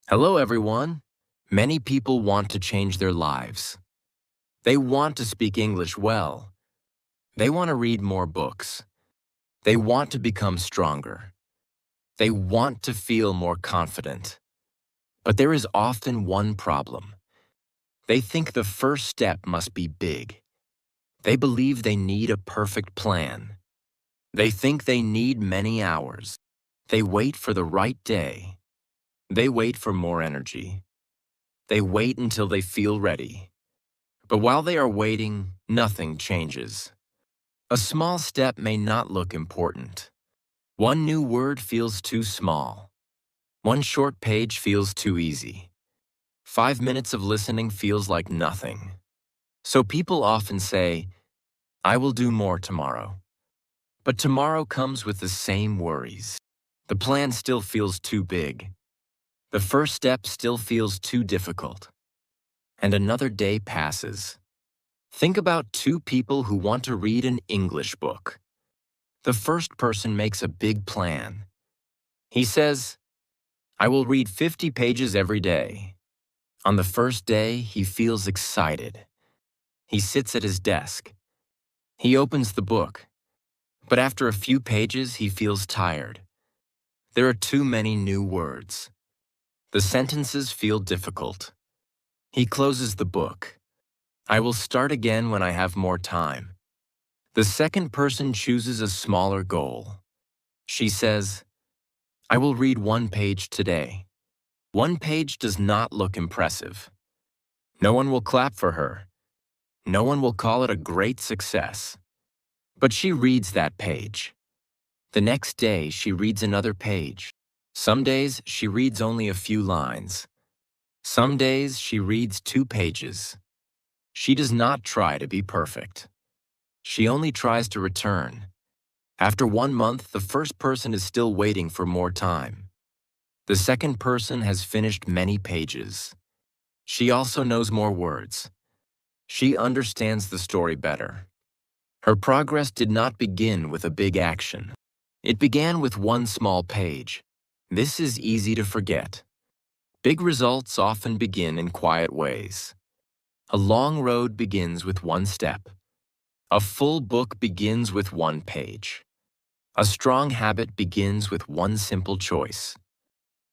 Hello, everyone. Many people want to change their lives. They want to speak English well. They want to read more books. They want to become stronger. They want to feel more confident. But there is often one problem. They think the first step must be big. They believe they need a perfect plan. They think they need many hours. They wait for the right day. They wait for more energy. They wait until they feel ready. But while they are waiting, nothing changes. A small step may not look important. One new word feels too small. One short page feels too easy. 5 minutes of listening feels like nothing. So people often say, I will do more tomorrow. But tomorrow comes with the same worries. The plan still feels too big. The first step still feels too difficult. And another day passes. Think about two people who want to read an English book. The first person makes a big plan. He says, I will read 50 pages every day. On the first day, he feels excited. He sits at his desk. He opens the book. But after a few pages, he feels tired. There are too many new words. The sentences feel difficult. He closes the book. I will start again when I have more time. The second person chooses a smaller goal. She says, I will read 1 page today. 1 page does not look impressive. No one will clap for her. No one will call it a great success. But she reads that page. The next day, she reads another page. Some days, she reads only a few lines. Some days, she reads 2 pages. She does not try to be perfect. She only tries to return. After 1 month, the first person is still waiting for more time. The second person has finished many pages. She also knows more words. She understands the story better. Her progress did not begin with a big action. It began with one small page. This is easy to forget. Big results often begin in quiet ways. A long road begins with one step. A full book begins with 1 page. A strong habit begins with one simple choice.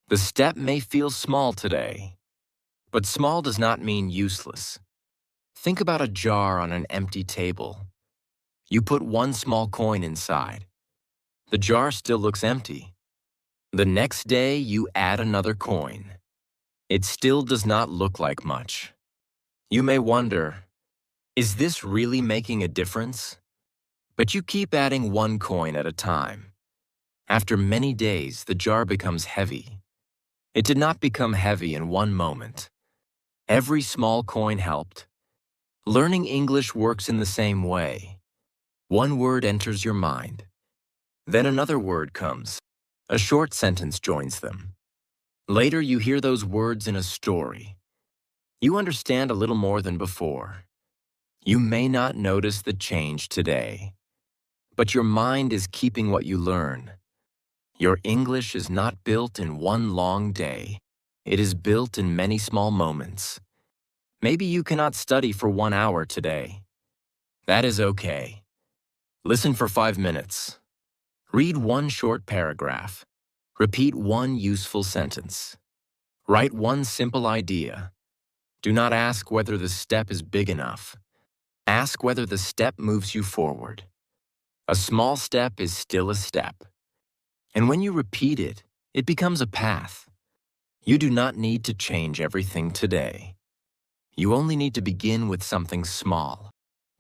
The step may feel small today, but small does not mean useless. Think about a jar on an empty table. You put one small coin inside. The jar still looks empty. The next day, you add another coin. It still does not look like much. You may wonder, is this really making a difference? But you keep adding one coin at a time. After many days, the jar becomes heavy. It did not become heavy in one moment. Every small coin helped. Learning English works in the same way. One word enters your mind. Then another word comes. A short sentence joins them. Later, you hear those words in a story. You understand a little more than before. You may not notice the change today, but your mind is keeping what you learn. Your English is not built in one long day. It is built in many small moments. Maybe you cannot study for 1 hour today. That is okay. Listen for 5 minutes. Read one short paragraph. Repeat one useful sentence. Write one simple idea. Do not ask whether the step is big enough. Ask whether the step moves you forward. A small step is still a step. And when you repeat it, it becomes a path. You do not need to change everything today. You only need to begin with something small,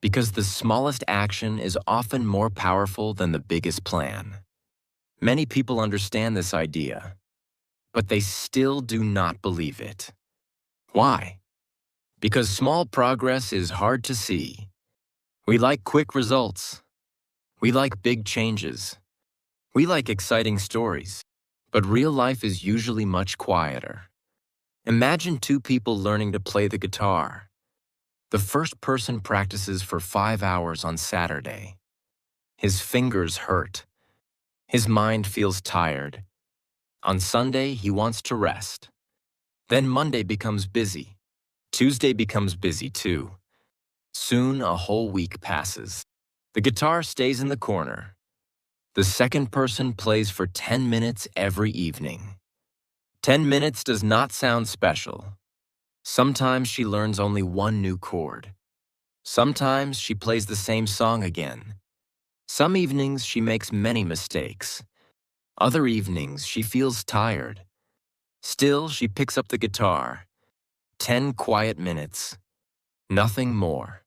because the smallest action is often more powerful than the biggest plan. Many people understand this idea, but they still do not believe it. Why? Because small progress is hard to see. We like quick results. We like big changes. We like exciting stories. But real life is usually much quieter. Imagine two people learning to play the guitar. The first person practices for 5 hours on Saturday. His fingers hurt. His mind feels tired. On Sunday, he wants to rest. Then Monday becomes busy. Tuesday becomes busy too. Soon a whole week passes. The guitar stays in the corner. The second person plays for 10 minutes every evening. 10 minutes does not sound special. Sometimes she learns only one new chord. Sometimes she plays the same song again. Some evenings she makes many mistakes. Other evenings she feels tired. Still, she picks up the guitar. 10 quiet minutes. Nothing more.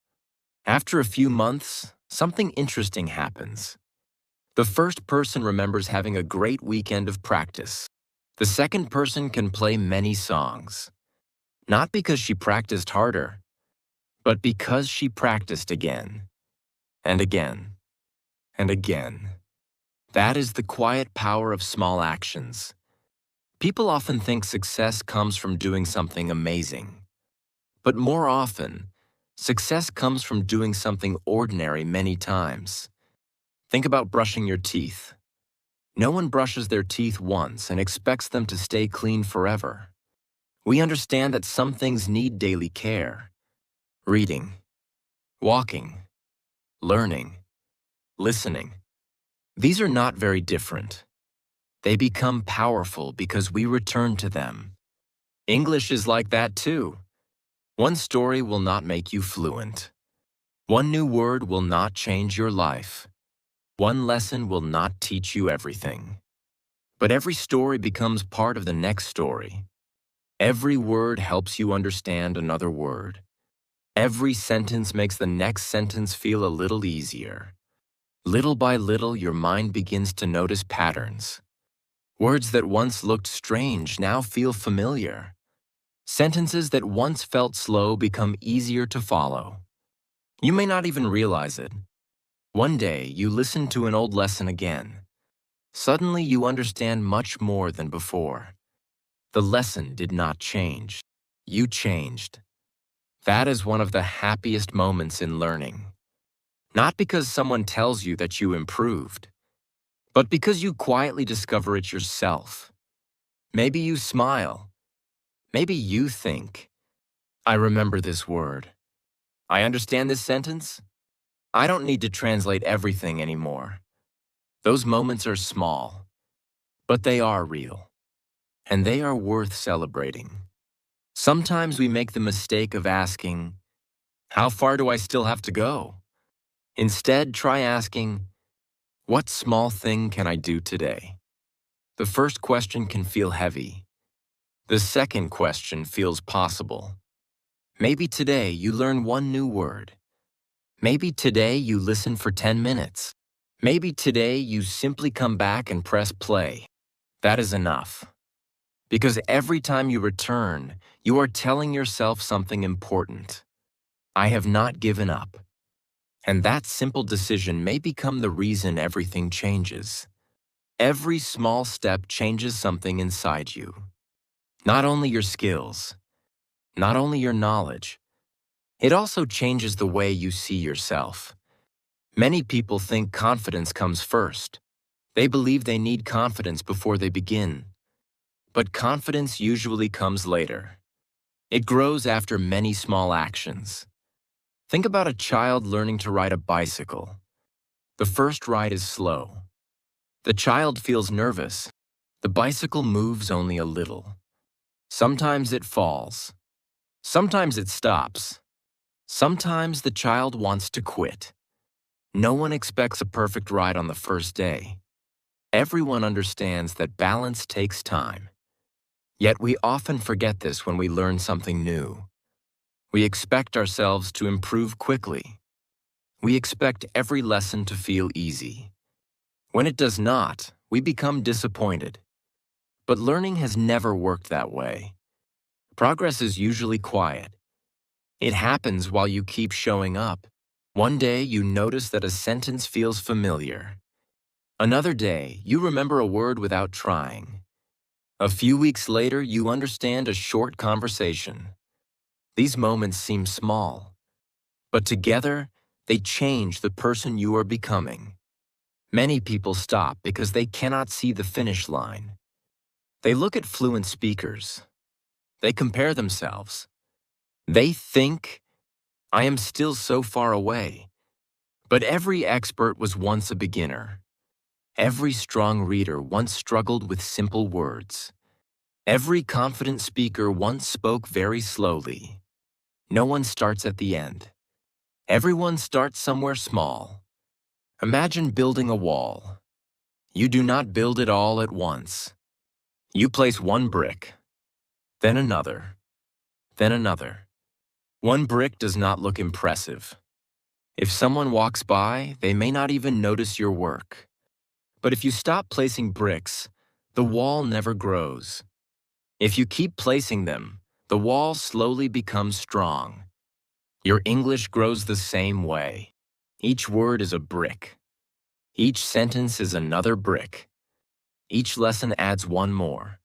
After a few months, something interesting happens. The first person remembers having a great weekend of practice. The second person can play many songs. Not because she practiced harder, but because she practiced again, and again, and again. That is the quiet power of small actions. People often think success comes from doing something amazing. But more often, success comes from doing something ordinary many times. Think about brushing your teeth. No one brushes their teeth once and expects them to stay clean forever. We understand that some things need daily care. Reading, walking, learning, listening. These are not very different. They become powerful because we return to them. English is like that too. One story will not make you fluent. One new word will not change your life. One lesson will not teach you everything. But every story becomes part of the next story. Every word helps you understand another word. Every sentence makes the next sentence feel a little easier. Little by little, your mind begins to notice patterns. Words that once looked strange now feel familiar. Sentences that once felt slow become easier to follow. You may not even realize it. One day, you listen to an old lesson again. Suddenly, you understand much more than before. The lesson did not change. You changed. That is one of the happiest moments in learning. Not because someone tells you that you improved, but because you quietly discover it yourself. Maybe you smile. Maybe you think, I remember this word. I understand this sentence. I don't need to translate everything anymore. Those moments are small, but they are real, and they are worth celebrating. Sometimes we make the mistake of asking, how far do I still have to go? Instead, try asking, what small thing can I do today? The first question can feel heavy. The second question feels possible. Maybe today you learn one new word. Maybe today you listen for 10 minutes. Maybe today you simply come back and press play. That is enough. Because every time you return, you are telling yourself something important. I have not given up. And that simple decision may become the reason everything changes. Every small step changes something inside you. Not only your skills, not only your knowledge, it also changes the way you see yourself. Many people think confidence comes first. They believe they need confidence before they begin. But confidence usually comes later. It grows after many small actions. Think about a child learning to ride a bicycle. The first ride is slow. The child feels nervous. The bicycle moves only a little. Sometimes it falls. Sometimes it stops. Sometimes the child wants to quit. No one expects a perfect ride on the first day. Everyone understands that balance takes time. Yet we often forget this when we learn something new. We expect ourselves to improve quickly. We expect every lesson to feel easy. When it does not, we become disappointed. But learning has never worked that way. Progress is usually quiet. It happens while you keep showing up. One day you notice that a sentence feels familiar. Another day, you remember a word without trying. A few weeks later, you understand a short conversation. These moments seem small, but together, they change the person you are becoming. Many people stop because they cannot see the finish line. They look at fluent speakers. They compare themselves. They think, I am still so far away. But every expert was once a beginner. Every strong reader once struggled with simple words. Every confident speaker once spoke very slowly. No one starts at the end. Everyone starts somewhere small. Imagine building a wall. You do not build it all at once. You place one brick, then another, then another. One brick does not look impressive. If someone walks by, they may not even notice your work. But if you stop placing bricks, the wall never grows. If you keep placing them, the wall slowly becomes strong. Your English grows the same way. Each word is a brick. Each sentence is another brick. Each lesson adds one more.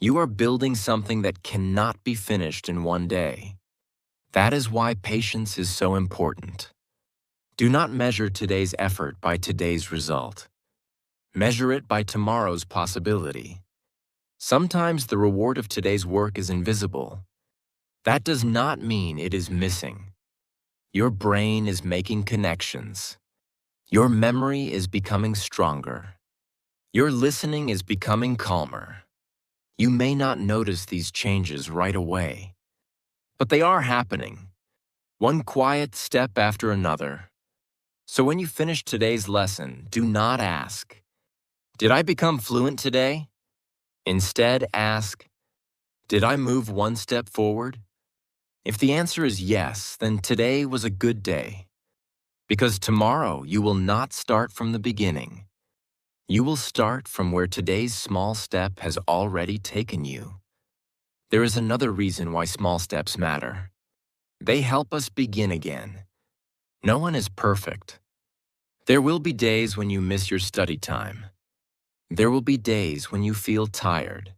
You are building something that cannot be finished in one day. That is why patience is so important. Do not measure today's effort by today's result. Measure it by tomorrow's possibility. Sometimes the reward of today's work is invisible. That does not mean it is missing. Your brain is making connections. Your memory is becoming stronger. Your listening is becoming calmer. You may not notice these changes right away, but they are happening, one quiet step after another. So when you finish today's lesson, do not ask, did I become fluent today? Instead, ask, did I move one step forward? If the answer is yes, then today was a good day. Because tomorrow you will not start from the beginning. You will start from where today's small step has already taken you. There is another reason why small steps matter. They help us begin again. No one is perfect. There will be days when you miss your study time. There will be days when you feel tired.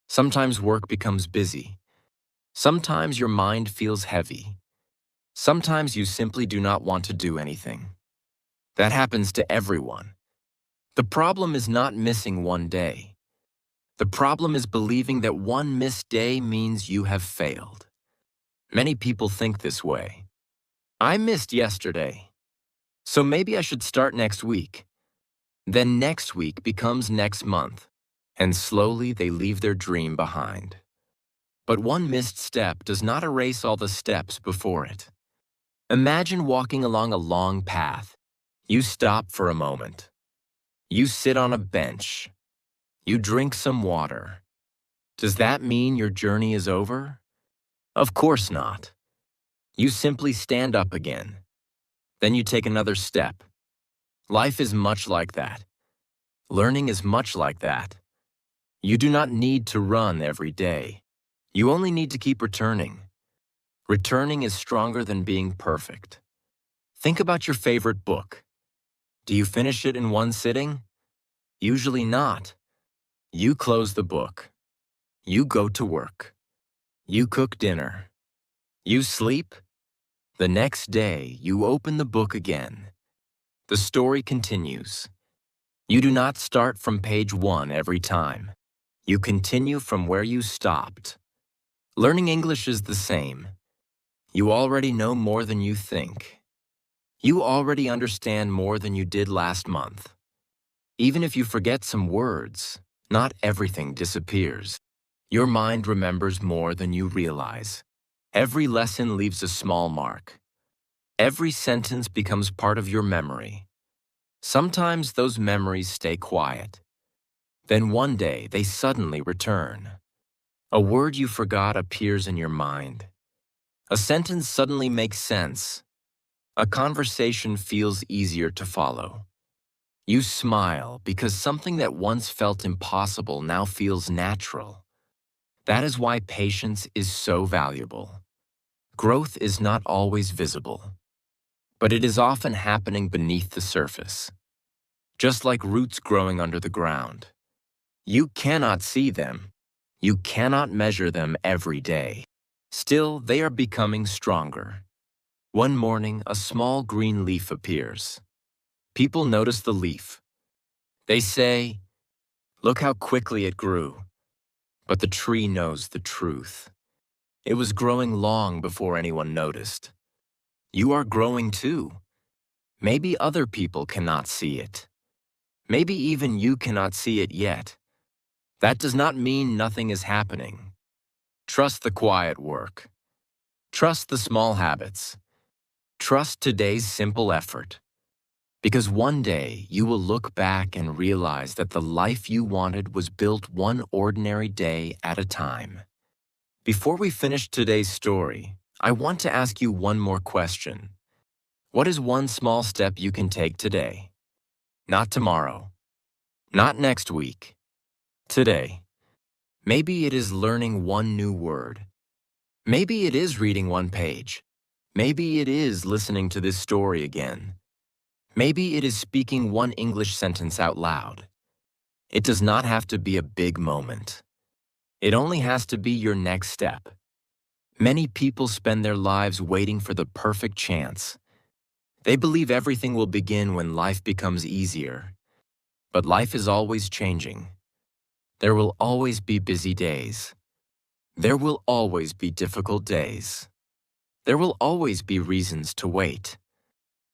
Sometimes work becomes busy. Sometimes your mind feels heavy. Sometimes you simply do not want to do anything. That happens to everyone. The problem is not missing one day. The problem is believing that one missed day means you have failed. Many people think this way. I missed yesterday, so maybe I should start next week. Then next week becomes next month, and slowly they leave their dream behind. But one missed step does not erase all the steps before it. Imagine walking along a long path. You stop for a moment. You sit on a bench. You drink some water. Does that mean your journey is over? Of course not. You simply stand up again. Then you take another step. Life is much like that. Learning is much like that. You do not need to run every day. You only need to keep returning. Returning is stronger than being perfect. Think about your favorite book. Do you finish it in one sitting? Usually not. You close the book. You go to work. You cook dinner. You sleep. The next day, you open the book again. The story continues. You do not start from page 1 every time. You continue from where you stopped. Learning English is the same. You already know more than you think. You already understand more than you did last month. Even if you forget some words, not everything disappears. Your mind remembers more than you realize. Every lesson leaves a small mark. Every sentence becomes part of your memory. Sometimes those memories stay quiet. Then one day they suddenly return. A word you forgot appears in your mind. A sentence suddenly makes sense. A conversation feels easier to follow. You smile because something that once felt impossible now feels natural. That is why patience is so valuable. Growth is not always visible, but it is often happening beneath the surface. Just like roots growing under the ground. You cannot see them. You cannot measure them every day. Still, they are becoming stronger. One morning, a small green leaf appears. People notice the leaf. They say, "Look how quickly it grew." But the tree knows the truth. It was growing long before anyone noticed. You are growing too. Maybe other people cannot see it. Maybe even you cannot see it yet. That does not mean nothing is happening. Trust the quiet work. Trust the small habits. Trust today's simple effort. Because one day you will look back and realize that the life you wanted was built one ordinary day at a time. Before we finish today's story, I want to ask you one more question. What is one small step you can take today? Not tomorrow. Not next week. Today. Maybe it is learning one new word. Maybe it is reading one page. Maybe it is listening to this story again. Maybe it is speaking one English sentence out loud. It does not have to be a big moment. It only has to be your next step. Many people spend their lives waiting for the perfect chance. They believe everything will begin when life becomes easier. But life is always changing. There will always be busy days. There will always be difficult days. There will always be reasons to wait.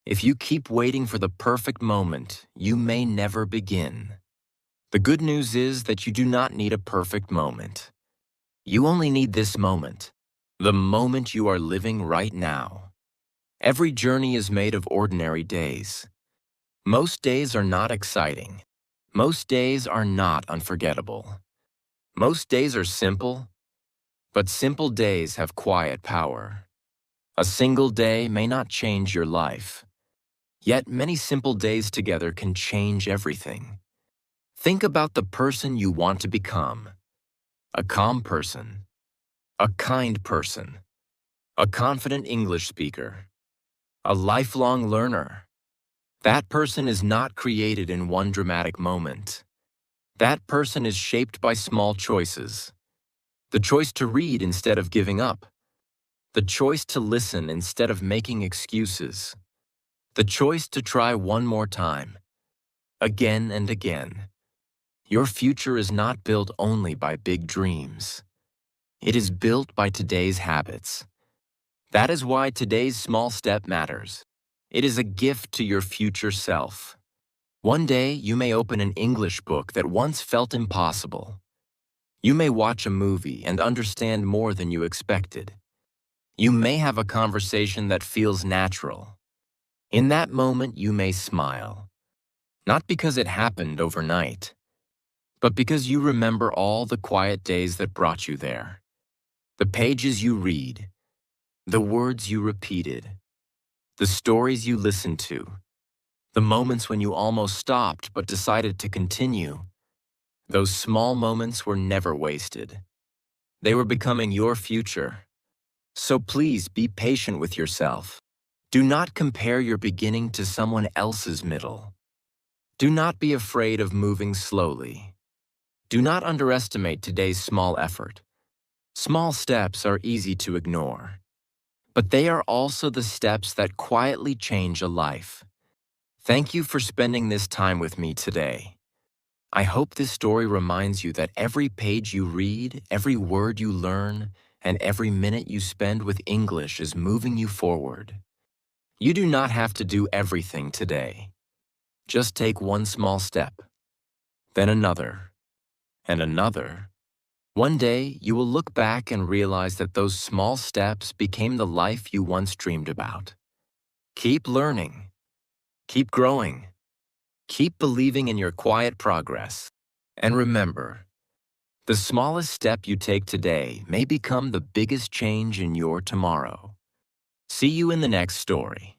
If you keep waiting for the perfect moment, you may never begin. The good news is that you do not need a perfect moment. You only need this moment, the moment you are living right now. Every journey is made of ordinary days. Most days are not exciting. Most days are not unforgettable. Most days are simple, but simple days have quiet power. A single day may not change your life, yet many simple days together can change everything. Think about the person you want to become. A calm person, a kind person, a confident English speaker, a lifelong learner. That person is not created in one dramatic moment. That person is shaped by small choices. The choice to read instead of giving up. The choice to listen instead of making excuses. The choice to try one more time. Again and again. Your future is not built only by big dreams. It is built by today's habits. That is why today's small step matters. It is a gift to your future self. One day, you may open an English book that once felt impossible. You may watch a movie and understand more than you expected. You may have a conversation that feels natural. In that moment, you may smile. Not because it happened overnight, but because you remember all the quiet days that brought you there. The pages you read, the words you repeated, the stories you listened to, the moments when you almost stopped but decided to continue. Those small moments were never wasted. They were becoming your future. So please be patient with yourself. Do not compare your beginning to someone else's middle. Do not be afraid of moving slowly. Do not underestimate today's small effort. Small steps are easy to ignore, but they are also the steps that quietly change a life. Thank you for spending this time with me today. I hope this story reminds you that every page you read, every word you learn, and every minute you spend with English is moving you forward. You do not have to do everything today. Just take one small step, then another, and another. One day, you will look back and realize that those small steps became the life you once dreamed about. Keep learning. Keep growing. Keep believing in your quiet progress. And remember, the smallest step you take today may become the biggest change in your tomorrow. See you in the next story.